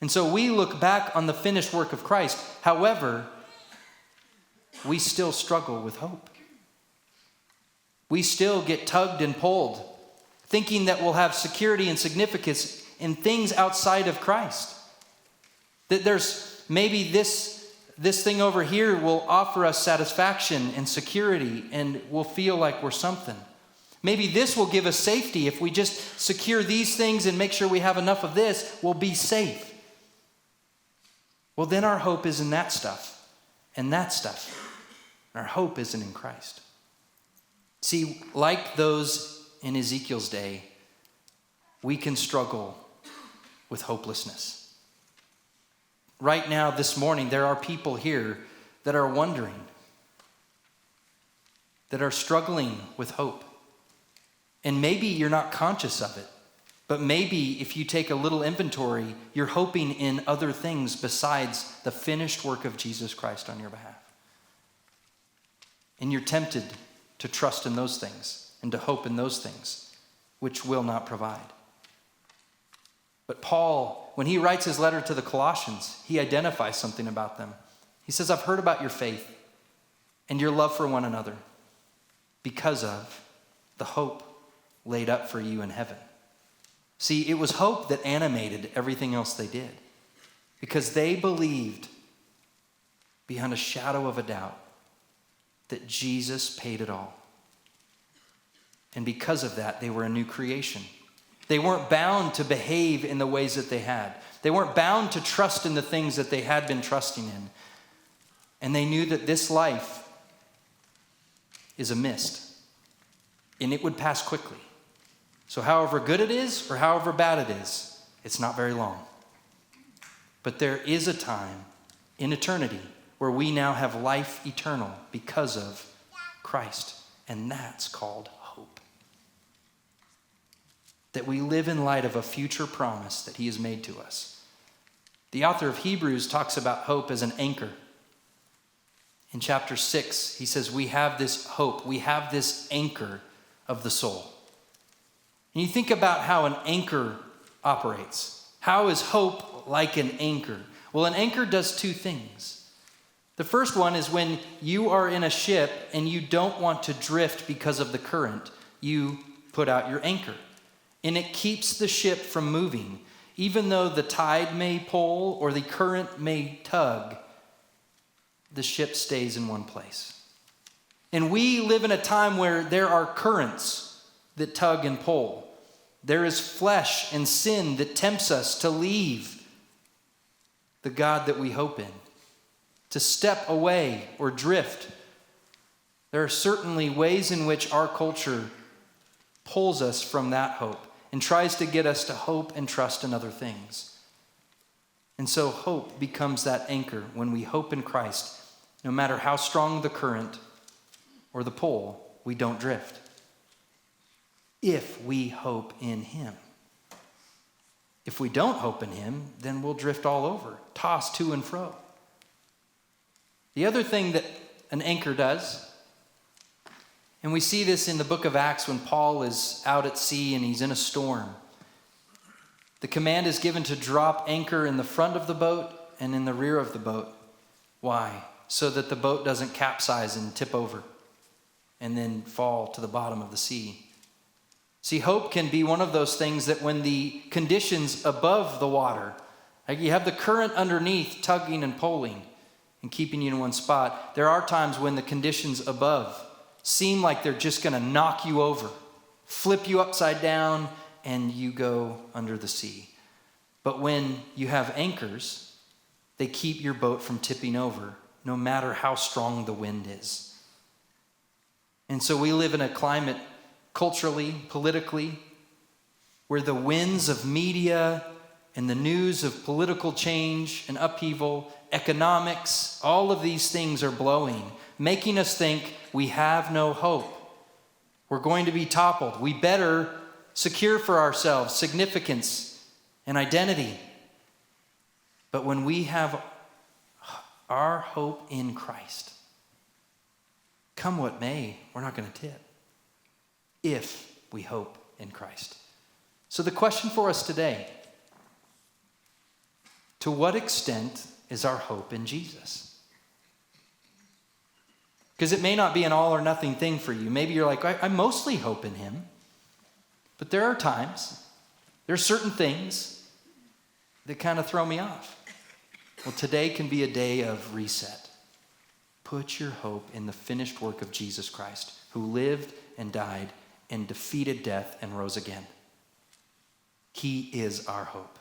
And so we look back on the finished work of Christ. However, we still struggle with hope. We still get tugged and pulled, thinking that we'll have security and significance in things outside of Christ. That there's maybe this thing over here will offer us satisfaction and security, and we'll feel like we're something. Maybe this will give us safety. If we just secure these things and make sure we have enough of this, we'll be safe. Well, then our hope is in that stuff and that stuff. Our hope isn't in Christ. See, like those in Ezekiel's day, we can struggle with hopelessness. Right now, this morning, there are people here that are wondering, that are struggling with hope. And maybe you're not conscious of it, but maybe if you take a little inventory, you're hoping in other things besides the finished work of Jesus Christ on your behalf. And you're tempted to trust in those things and to hope in those things, which will not provide. But Paul, when he writes his letter to the Colossians, he identifies something about them. He says, I've heard about your faith and your love for one another because of the hope laid up for you in heaven. See, it was hope that animated everything else they did, because they believed beyond a shadow of a doubt that Jesus paid it all. And because of that, they were a new creation. They weren't bound to behave in the ways that they had. They weren't bound to trust in the things that they had been trusting in. And they knew that this life is a mist, and it would pass quickly. So however good it is or however bad it is, it's not very long. But there is a time in eternity where we now have life eternal because of Christ. And that's called hope. That we live in light of a future promise that he has made to us. The author of Hebrews talks about hope as an anchor. In chapter 6, he says, we have this hope, we have this anchor of the soul. And you think about how an anchor operates. How is hope like an anchor? Well, an anchor does two things. The first one is when you are in a ship and you don't want to drift because of the current, you put out your anchor. And it keeps the ship from moving. Even though the tide may pull or the current may tug, the ship stays in one place. And we live in a time where there are currents that tug and pull. There is flesh and sin that tempts us to leave the God that we hope in, to step away or drift. There are certainly ways in which our culture pulls us from that hope and tries to get us to hope and trust in other things. And so hope becomes that anchor when we hope in Christ. No matter how strong the current or the pull, we don't drift. If we hope in him. If we don't hope in him, then we'll drift all over, tossed to and fro. The other thing that an anchor does, and we see this in the book of Acts when Paul is out at sea and he's in a storm. The command is given to drop anchor in the front of the boat and in the rear of the boat. Why? So that the boat doesn't capsize and tip over and then fall to the bottom of the sea. See, hope can be one of those things that when the conditions above the water, like you have the current underneath tugging and pulling and keeping you in one spot, there are times when the conditions above seem like they're just going to knock you over, flip you upside down, and you go under the sea. But when you have anchors, they keep your boat from tipping over, no matter how strong the wind is. And so we live in a climate, culturally, politically, where the winds of media and the news of political change and upheaval, economics, all of these things are blowing, making us think we have no hope. We're going to be toppled. We better secure for ourselves significance and identity. But when we have our hope in Christ, come what may, we're not going to tip. If we hope in Christ. So the question for us today, To what extent is our hope in Jesus? Because it may not be an all or nothing thing for you. Maybe you're like, I mostly hope in him. But there are times, there are certain things that kind of throw me off. Well, today can be a day of reset. Put your hope in the finished work of Jesus Christ, who lived and died and defeated death and rose again. He is our hope.